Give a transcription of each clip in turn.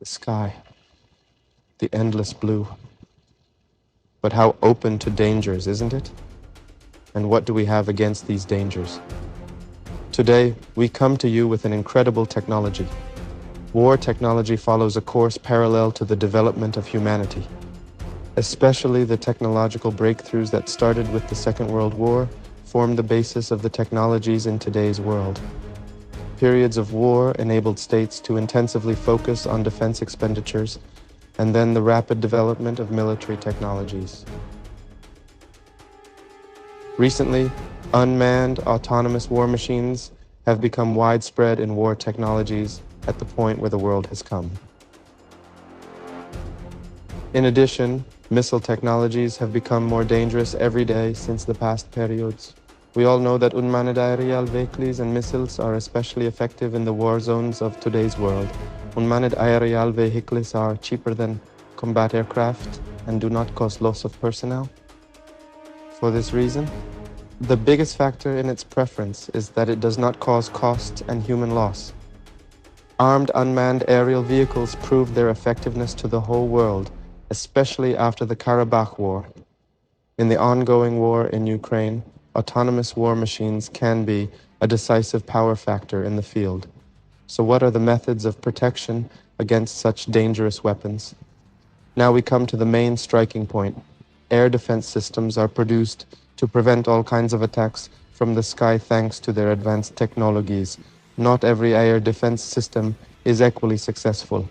The sky, the endless blue. But how open to dangers, isn't it? And what do we have against these dangers? Today, we come to you with an incredible technology. War technology follows a course parallel to the development of humanity. Especially the technological breakthroughs that started with the Second World War form the basis of the technologies in today's world. Periods of war enabled states to intensively focus on defense expenditures, and then the rapid development of military technologies. Recently, unmanned autonomous war machines have become widespread in war technologies at the point where the world has come. In addition, missile technologies have become more dangerous every day since the past periods. We all know that unmanned aerial vehicles and missiles are especially effective in the war zones of today's world. Unmanned aerial vehicles are cheaper than combat aircraft and do not cause loss of personnel. For this reason, the biggest factor in its preference is that it does not cause cost and human loss. Armed unmanned aerial vehicles proved their effectiveness to the whole world, especially after the Karabakh War. In the ongoing war in Ukraine, autonomous war machines can be a decisive power factor in the field. So what are the methods of protection against such dangerous weapons? Now we come to the main striking point. Air defense systems are produced to prevent all kinds of attacks from the sky thanks to their advanced technologies. Not every air defense system is equally successful.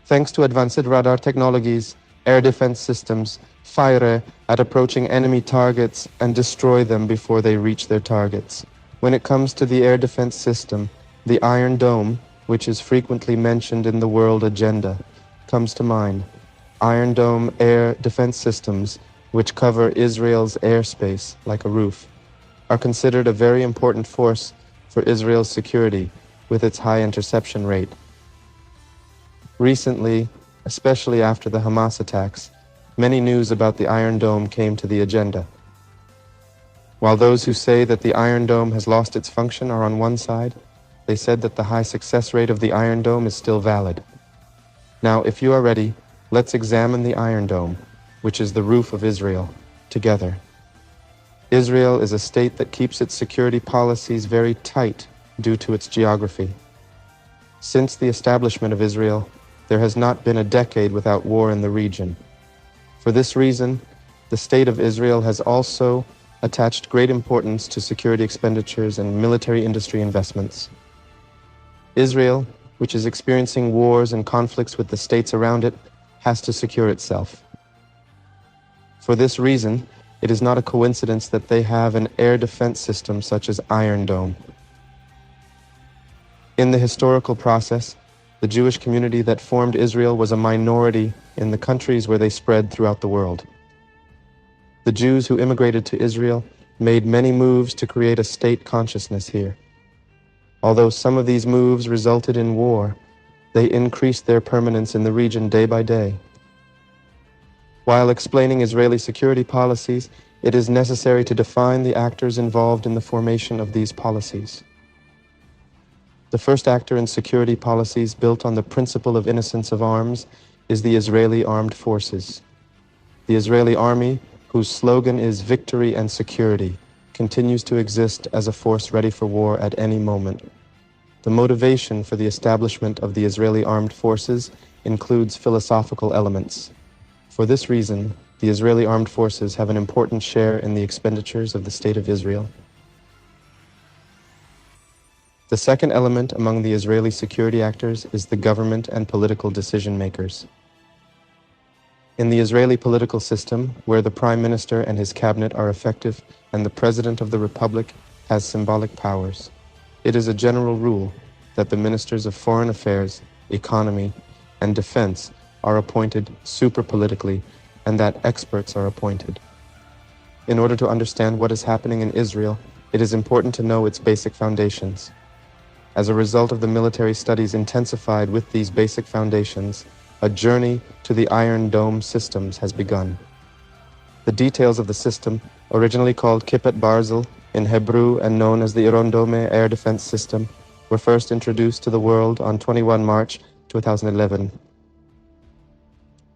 Thanks to advanced radar technologies, air defense systems fire at approaching enemy targets and destroy them before they reach their targets. When it comes to the air defense system, the Iron Dome, which is frequently mentioned in the world agenda, comes to mind. Iron Dome air defense systems, which cover Israel's airspace like a roof, are considered a very important force for Israel's security with its high interception rate. Recently, especially after the Hamas attacks, many news about the Iron Dome came to the agenda. While those who say that the Iron Dome has lost its function are on one side, they said that the high success rate of the Iron Dome is still valid. Now, if you are ready, let's examine the Iron Dome, which is the roof of Israel, together. Israel is a state that keeps its security policies very tight due to its geography. Since the establishment of Israel, there has not been a decade without war in the region. For this reason, the state of Israel has also attached great importance to security expenditures and military industry investments. Israel, which is experiencing wars and conflicts with the states around it, has to secure itself. For this reason, it is not a coincidence that they have an air defense system such as Iron Dome. In the historical process, the Jewish community that formed Israel was a minority in the countries where they spread throughout the world. The Jews who immigrated to Israel made many moves to create a state consciousness here. Although some of these moves resulted in war, they increased their permanence in the region day by day. While explaining Israeli security policies, it is necessary to define the actors involved in the formation of these policies. The first actor in security policies built on the principle of innocence of arms is the Israeli Armed Forces. The Israeli army, whose slogan is victory and security, continues to exist as a force ready for war at any moment. The motivation for the establishment of the Israeli Armed Forces includes philosophical elements. For this reason, the Israeli Armed Forces have an important share in the expenditures of the State of Israel. The second element among the Israeli security actors is the government and political decision-makers. In the Israeli political system, where the Prime Minister and his cabinet are effective and the President of the Republic has symbolic powers, it is a general rule that the Ministers of Foreign Affairs, Economy, and Defense are appointed super-politically and that experts are appointed. In order to understand what is happening in Israel, it is important to know its basic foundations. As a result of the military studies intensified with these basic foundations, a journey to the Iron Dome systems has begun. The details of the system, originally called Kippet Barzel in Hebrew and known as the Iron Dome air defense system, were first introduced to the world on 21 March 2011.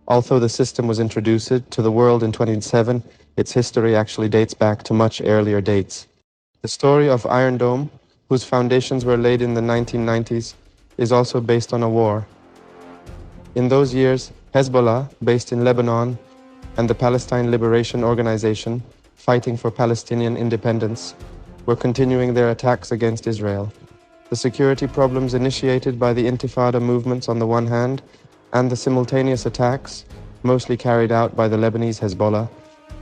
Although the system was introduced to the world in 2007, its history actually dates back to much earlier dates. The story of Iron Dome, whose foundations were laid in the 1990s, is also based on a war. In those years, Hezbollah, based in Lebanon, and the Palestine Liberation Organization, fighting for Palestinian independence, were continuing their attacks against Israel. The security problems initiated by the Intifada movements on the one hand, and the simultaneous attacks, mostly carried out by the Lebanese Hezbollah,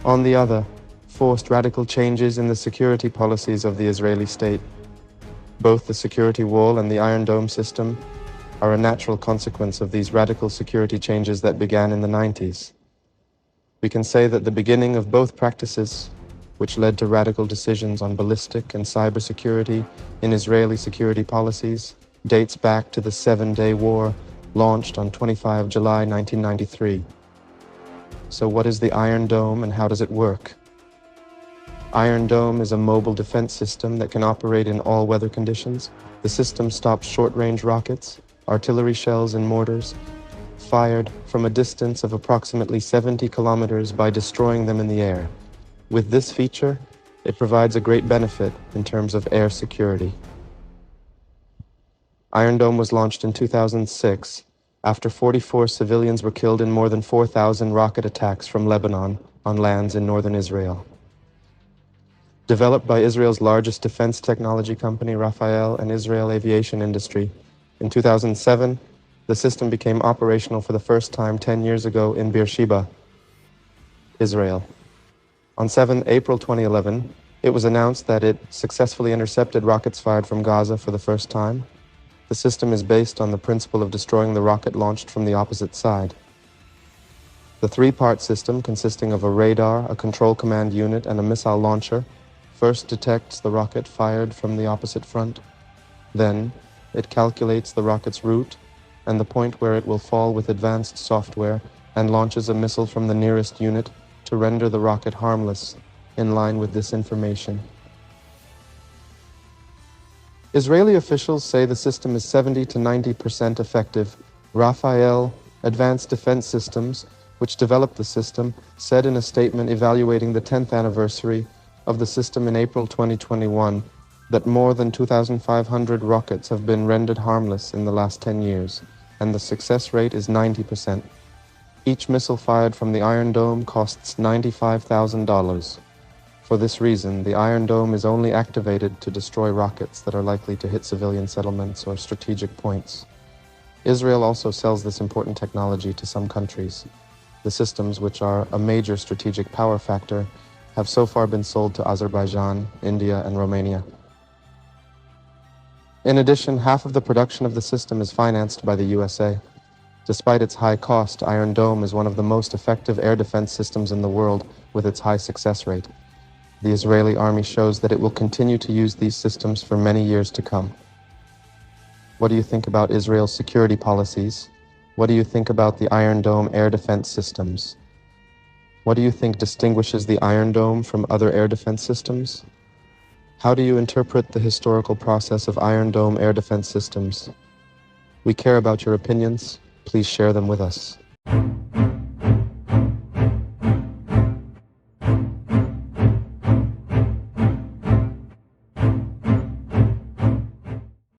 on the other, forced radical changes in the security policies of the Israeli state. Both the security wall and the Iron Dome system are a natural consequence of these radical security changes that began in the 90s. We can say that the beginning of both practices, which led to radical decisions on ballistic and cybersecurity in Israeli security policies, dates back to the 7-day war launched on 25 July 1993. So what is the Iron Dome and how does it work? Iron Dome is a mobile defense system that can operate in all weather conditions. The system stops short-range rockets, artillery shells and mortars, fired from a distance of approximately 70 kilometers by destroying them in the air. With this feature, it provides a great benefit in terms of air security. Iron Dome was launched in 2006 after 44 civilians were killed in more than 4,000 rocket attacks from Lebanon on lands in northern Israel. Developed by Israel's largest defense technology company, Rafael, and Israel Aviation Industry, in 2007, the system became operational for the first time 10 years ago in Beersheba, Israel. On 7 April 2011, it was announced that it successfully intercepted rockets fired from Gaza for the first time. The system is based on the principle of destroying the rocket launched from the opposite side. The three-part system, consisting of a radar, a control command unit, and a missile launcher, first detects the rocket fired from the opposite front. Then, it calculates the rocket's route and the point where it will fall with advanced software and launches a missile from the nearest unit to render the rocket harmless, in line with this information. Israeli officials say the system is 70 to 90% effective. Rafael Advanced Defense Systems, which developed the system, said in a statement evaluating the 10th anniversary of the system in April 2021 that more than 2,500 rockets have been rendered harmless in the last 10 years, and the success rate is 90%. Each missile fired from the Iron Dome costs $95,000. For this reason, the Iron Dome is only activated to destroy rockets that are likely to hit civilian settlements or strategic points. Israel also sells this important technology to some countries. The systems, which are a major strategic power factor, have so far been sold to Azerbaijan, India, and Romania. In addition, half of the production of the system is financed by the USA. Despite its high cost, Iron Dome is one of the most effective air defense systems in the world with its high success rate. The Israeli army shows that it will continue to use these systems for many years to come. What do you think about Israel's security policies? What do you think about the Iron Dome air defense systems? What do you think distinguishes the Iron Dome from other air defense systems? How do you interpret the historical process of Iron Dome air defense systems? We care about your opinions. Please share them with us.